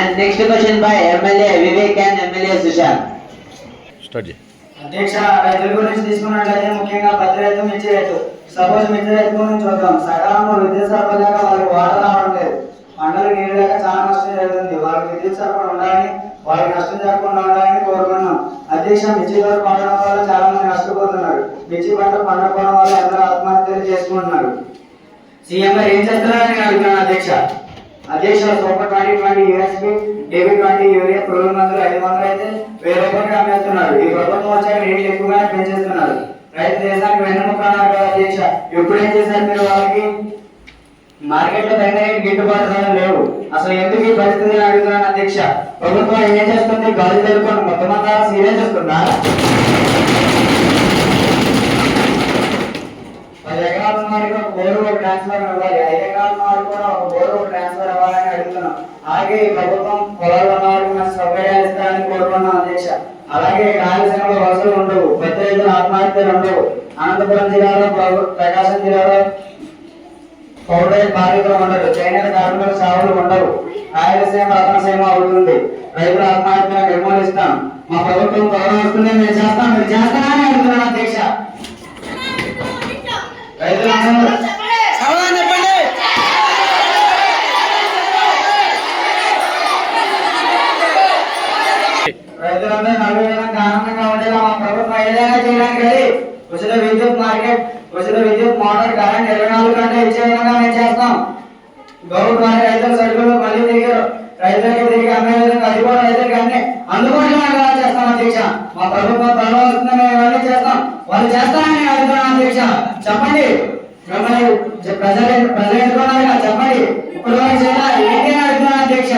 And next question by MLA Vivek and MLA Sushant. Start. అధ్యక్ష, రైతుల గురించి తీసుకున్నట్లయితే ముఖ్యంగా పత్తి రైతు, మిర్చి రైతు. సపోజ్ మిర్చి రైతు గురించి చూద్దాం. సకాలంలో విద్యుత్ సరఫరా లేక వాళ్ళకి వాటర్ రావడం లేదు. పంటలు నీరు లేక చాలా నష్టం జరుగుతుంది. వాళ్ళకి విద్యుత్ సరఫరా ఉండాలని, వాళ్ళకి నష్టం జరగకుండా ఉండాలని కోరుకున్నాం. అధ్యక్ష, మిర్చి తోట పండడం వల్ల చాలా మంది నష్టపోతున్నారు. మిర్చి పంట పండకపోవడం వల్ల ఎందరో ఆత్మహత్యలు చేసుకుంటున్నారు. సీఎం గారు ఏం చేస్తున్నారని అడుగుతున్నాను అధ్యక్ష. అధ్యక్ష, సూపర్ 2020 యూఎస్పీ డేబీ 20 యూరియా పురుగుల మందులు 500 అయితే 1000 రూపాయలకి అమ్మేస్తున్నారు. ఈ ప్రభుత్వం వచ్చాక రేట్లు ఎక్కువగానే పెంచేస్తున్నారు. రైతు దేశానికి వెన్నెముక అన్నారు కదా అధ్యక్ష. ఎప్పుడు ఏం చేశారు మీరు? వాళ్ళకి మార్కెట్లో తగిన గిట్టుబాటు ధరలు లేవు. అసలు ఎందుకు ఈ పరిస్థితిని అడుగుతున్నాను అధ్యక్ష. ప్రభుత్వం ఏం చేస్తుంది? గాలి తెలుసుకొని మొత్తం అంతా సీరియస్ చేస్తుందా? 10 ఎకరాల వారికి ఒక బోరు ఒక ట్రాన్స్ఫర్ ఇవ్వాలి. 5 ఎకరాల వారికి కూడా ఒక బోరు ఒక ట్రాన్స్ఫర్ ఇవ్వాలని అడుగుతున్నాం. అలాగే ఈ ప్రభుత్వం పొలాలు ఉన్న వారికి మంచి సౌకర్యాలు ఇస్తారని కోరుకున్నాం అధ్యక్ష. అలాగే రాయలసీమలో వసతులు ఉండవు, పెద్ద రైతుల ఆత్మహత్యలు ఉండవు. అనంతపురం జిల్లాలో, ప్రకాశం జిల్లాలో పౌడర్ బాధితులు ఉండరు, చైనా కార్మికుల సాగులు ఉండవు. రాయలసీమ రత్నసీమ అవుతుంది. రైతుల ఆత్మహత్యలను నిర్మూలిస్తాం. మా ప్రభుత్వం త్వరగా వస్తుంది, మేము చేస్తాం. మీరు చేస్తానని అడుగుతున్నాను అధ్యక్ష. రైతులందరూ నలుగురికి ఆనందంగా ఉండేలా మా ప్రభుత్వం ఏదైనా చేయడానికి రెడీ. ఉచిత విద్యుత్ మార్కెట్, ఉచిత విద్యుత్ మోటార్ కరెంట్ 24 గంటలు ఇచ్చే విధంగా మేము చేస్తాం. గవర్నమెంట్ వారి రైతుల సరుకులు మళ్ళీ రైతులకి తిరిగి అమ్మే విధంగా అది కూడా రైతులకి అన్ని అందుబాటులో చేస్తాం అధ్యక్ష. మా ప్రభుత్వం త్వరలో వస్తుంది, మేము ఇవన్నీ చేస్తాం. వాళ్ళు చేస్తారని అడుగుతున్నాం అధ్యక్ష. చెప్పండి, మిమ్మల్ని ప్రజలు ఎన్నుకున్నారు, చెప్పండి. ఇప్పుడు వరకు చేయాలి ఏంటి అని అడుగుతున్నాను అధ్యక్ష.